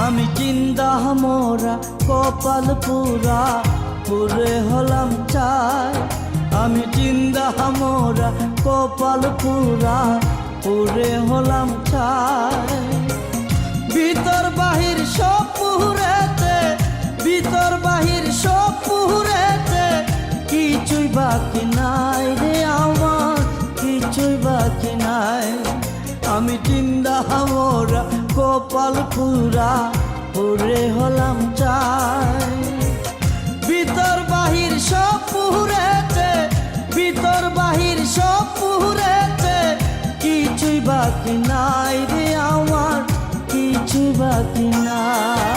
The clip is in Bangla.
আমি চিন্তা মোরা কপাল পুরা পুরে হলাম চাই। আমি চিন্তা মোরা কপাল পুরা পুরে হলাম চাই। ভিতর বাহির সব পুরেতে, ভিতর বাহির সব পুরেতে, কিছুই বাকি নাই রে আমার, কিছুই বাকি নাই। আমি চিন্তা মোরা কপাল পুরা পুরে হলাম চাই। ভিতর বাহির সব পুরেতে, ভিতর বাহির সব পুরেতে, কিছুই বাকি নাই রে আমার, কিছুই বাকি নাই।